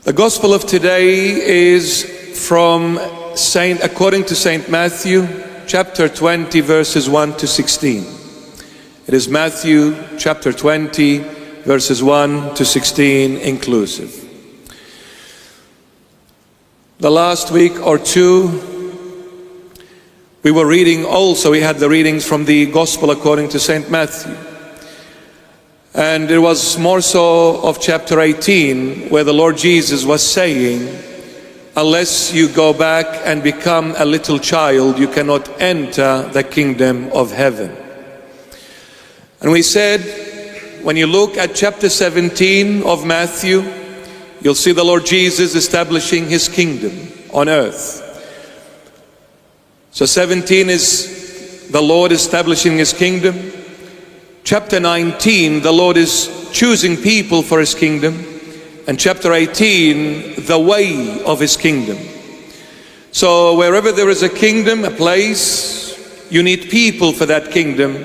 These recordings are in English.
The Gospel of today is according to St. Matthew, chapter 20, verses 1 to 16. It is Matthew chapter 20, verses 1 to 16 inclusive. The last week or two, we had the readings from the Gospel according to St. Matthew. And it was more so of chapter 18, where the Lord Jesus was saying, unless you go back and become a little child, you cannot enter the kingdom of heaven. And we said, when you look at chapter 17 of Matthew, you'll see the Lord Jesus establishing his kingdom on earth. So 17 is the Lord establishing his kingdom. Chapter 19, the Lord is choosing people for his kingdom. And chapter 18, the way of his kingdom. So wherever there is a kingdom, a place, you need people for that kingdom.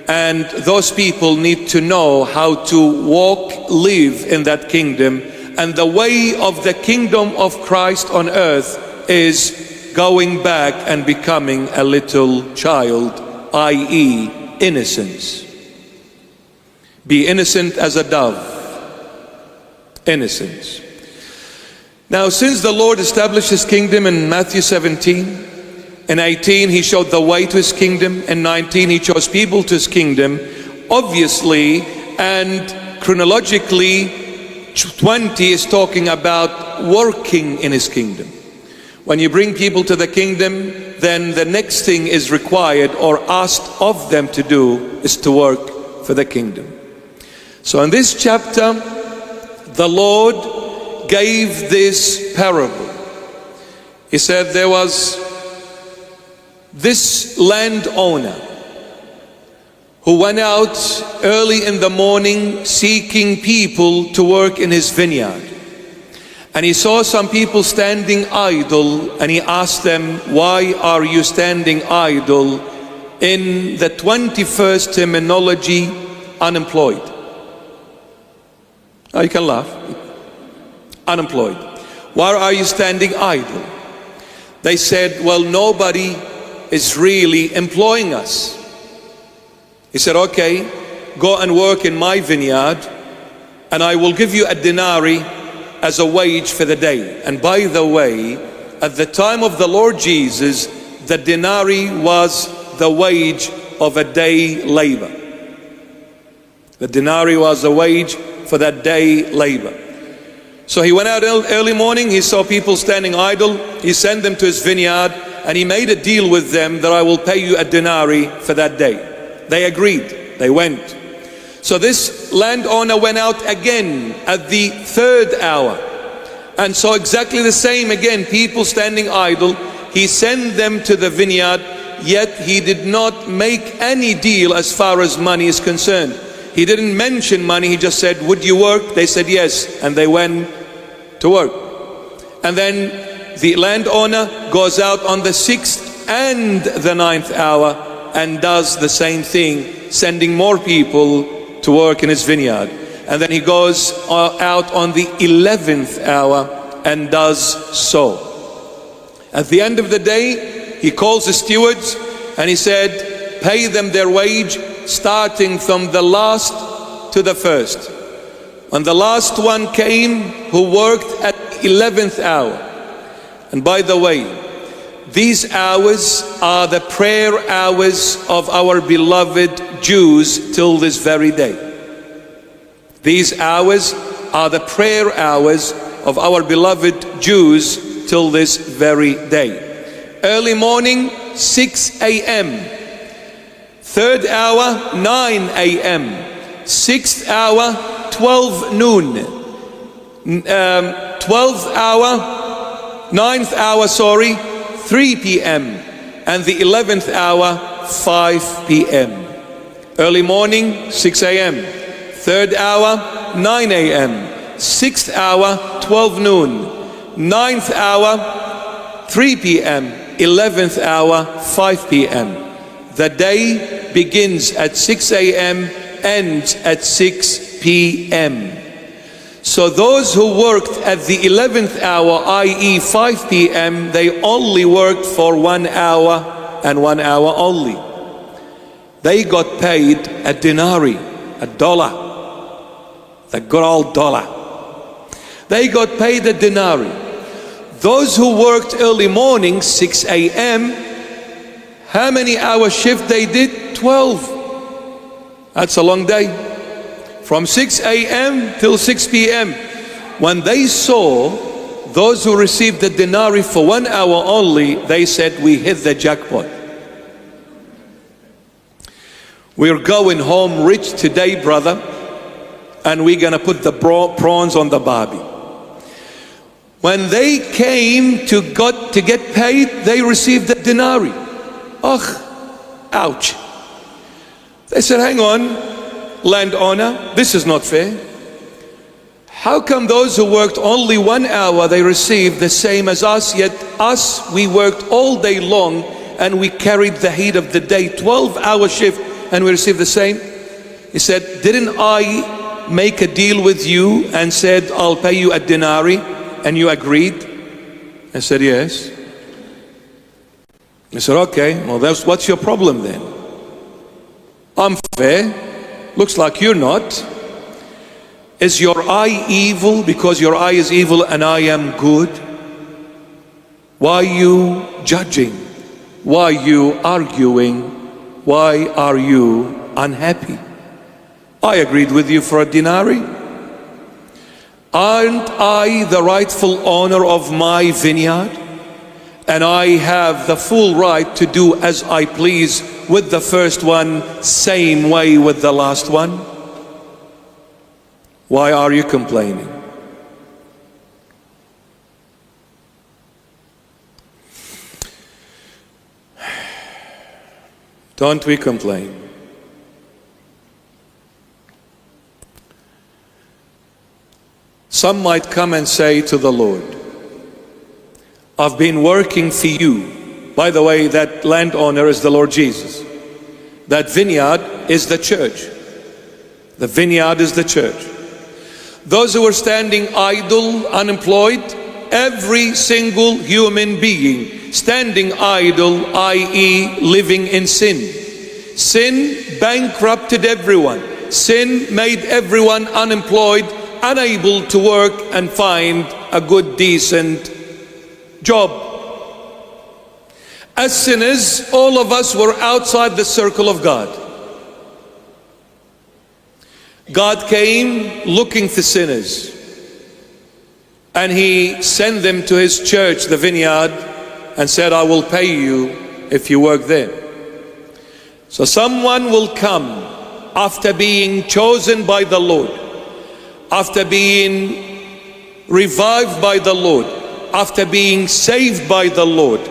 And those people need to know how to walk, live in that kingdom. And the way of the kingdom of Christ on earth is going back and becoming a little child, i.e. innocence. Be innocent as a dove. Innocence. Now, since the Lord established his kingdom in Matthew 17, in 18 he showed the way to his kingdom, in 19 he chose people to his kingdom, obviously and chronologically, 20 is talking about working in his kingdom. When you bring people to the kingdom, then the next thing is required or asked of them to do is to work for the kingdom. So in this chapter, the Lord gave this parable. He said there was this landowner who went out early in the morning seeking people to work in his vineyard. And he saw some people standing idle, and he asked them, why are you standing idle? In the 21st terminology, unemployed. Oh, you can laugh. Unemployed. Why are you standing idle? They said, well, nobody is really employing us. He said, okay, go and work in my vineyard, and I will give you a denarii as a wage for the day. And by the way, at the time of the Lord Jesus, the denarii was the wage of a day labor. The denarii was the wage for that day labor. So he went out early morning, he saw people standing idle, he sent them to his vineyard, and he made a deal with them that I will pay you a denarii for that day. They agreed, they went. So this landowner went out again at the 3rd hour and saw exactly the same again, people standing idle. He sent them to the vineyard, yet he did not make any deal as far as money is concerned. He didn't mention money, he just said, would you work? They said yes, and they went to work. And then the landowner goes out on the 6th and the 9th hour and does the same thing, sending more people to work in his vineyard. And then he goes out on the 11th hour and does so. At the end of the day, he calls the stewards and he said, pay them their wage, starting from the last to the first. When the last one came, who worked at the 11th hour. And by the way, these hours are the prayer hours of our beloved Jews till this very day. These hours are the prayer hours of our beloved Jews till this very day. Early morning, 6 a.m. 3rd hour, 9 a.m. 6th hour, 12 noon. 12th hour, 9th hour, 3 p.m. And the 11th hour, 5 p.m. Early morning, 6 a.m. 3rd hour, 9 a.m. 6th hour, 12 noon. 9th hour, 3 p.m. 11th hour, 5 p.m. The day begins at 6 a.m., ends at 6 p.m. So those who worked at the 11th hour, i.e. 5 p.m., they only worked for 1 hour and 1 hour only. They got paid a denarii, a dollar, the good old dollar. They got paid a denarii. Those who worked early morning, 6 a.m., how many hour shift they did? 12. That's a long day. From 6 a.m. till 6 p.m. When they saw those who received the denarii for 1 hour only, they said, we hit the jackpot. We're going home rich today, brother, and we're gonna put the prawns on the barbie. When they came to get paid, they received the denarii. Oh, ouch. They said, hang on, landowner, this is not fair. How come those who worked only 1 hour, they received the same as us, yet us, we worked all day long and we carried the heat of the day, 12-hour shift, and we received the same? He said, didn't I make a deal with you and said, I'll pay you a denarii, and you agreed? I said, yes. He said, okay, well, what's your problem then? I'm fair. Looks like you're not. Is your eye evil because your eye is evil and I am good? Why are you judging? Why are you arguing? Why are you unhappy? I agreed with you for a denarii. Aren't I the rightful owner of my vineyard? And I have the full right to do as I please with the first one, same way with the last one. Why are you complaining? Don't we complain? Some might come and say to the Lord, I've been working for you. By the way, that landowner is the Lord Jesus. That vineyard is the church. The vineyard is the church. Those who are standing idle, unemployed, every single human being standing idle, i.e. living in sin. Sin bankrupted everyone. Sin made everyone unemployed, unable to work and find a good, decent job. As sinners, all of us were outside the circle of God. God came looking for sinners, and He sent them to His church, the vineyard, and said, I will pay you if you work there. So someone will come after being chosen by the Lord, after being revived by the Lord, after being saved by the Lord,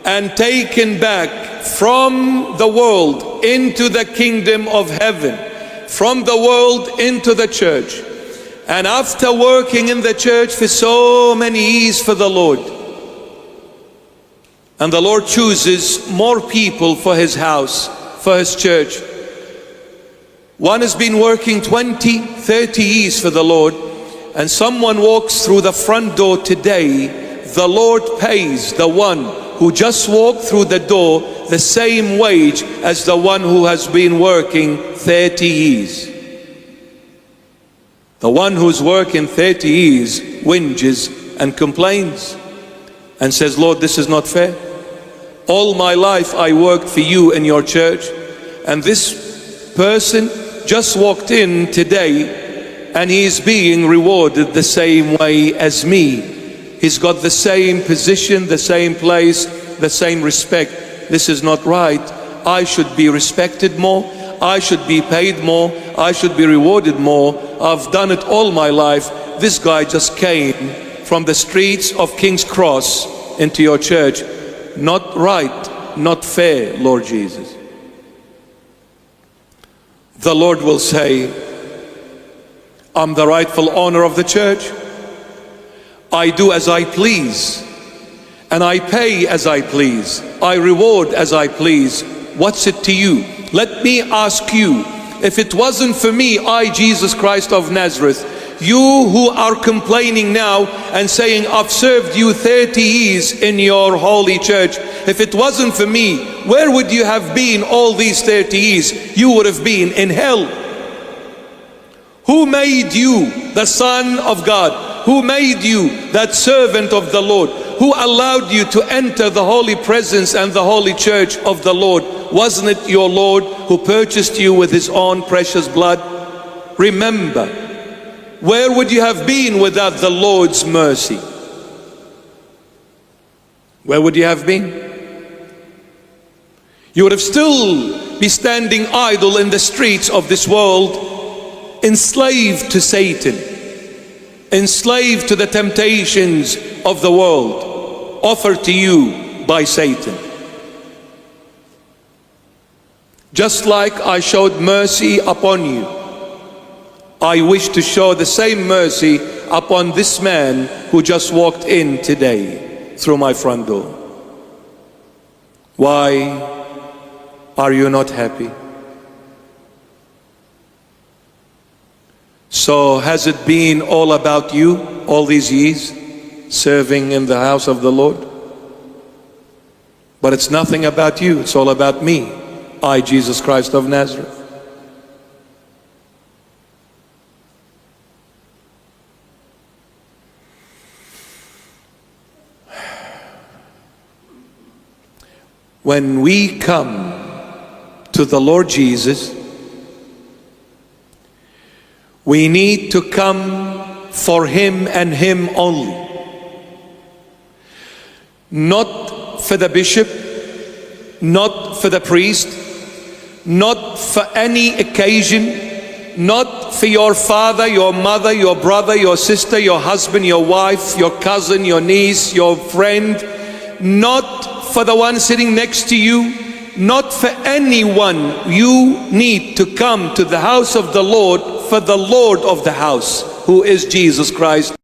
and taken back from the world into the kingdom of heaven, from the world into the church. And after working in the church for so many years for the Lord, and the Lord chooses more people for His house, for His church. One has been working 20, 30 years for the Lord, and someone walks through the front door today, the Lord pays the one who just walked through the door the same wage as the one who has been working 30 years. The one who's working 30 years whinges and complains and says, Lord, this is not fair. All my life I worked for you in your church, and this person just walked in today and he's being rewarded the same way as me. He's got the same position, the same place, the same respect. This is not right. I should be respected more. I should be paid more. I should be rewarded more. I've done it all my life. This guy just came from the streets of King's Cross into your church. Not right, not fair, Lord Jesus. The Lord will say, I'm the rightful owner of the church. I do as I please, and I pay as I please. I reward as I please. What's it to you? Let me ask you, if it wasn't for me, I, Jesus Christ of Nazareth, You who are complaining now and saying, I've served you 30 years in your holy church. If it wasn't for me, where would you have been all these 30 years? You would have been in hell. Who made you the Son of God? Who made you that servant of the Lord? Who allowed you to enter the holy presence and the holy church of the Lord? Wasn't it your Lord who purchased you with his own precious blood? Remember, where would you have been without the Lord's mercy? Where would you have been? You would have still be standing idle in the streets of this world, enslaved to Satan, enslaved to the temptations of the world offered to you by Satan. Just like I showed mercy upon you, I wish to show the same mercy upon this man who just walked in today through my front door. Why are you not happy? So has it been all about you all these years, serving in the house of the Lord? But it's nothing about you, it's all about me, I, Jesus Christ of Nazareth. When we come to the Lord Jesus, we need to come for Him and Him only. Not for the bishop, not for the priest, not for any occasion, not for your father, your mother, your brother, your sister, your husband, your wife, your cousin, your niece, your friend, not for the one sitting next to you, not for anyone. You need to come to the house of the Lord for the Lord of the house, who is Jesus Christ.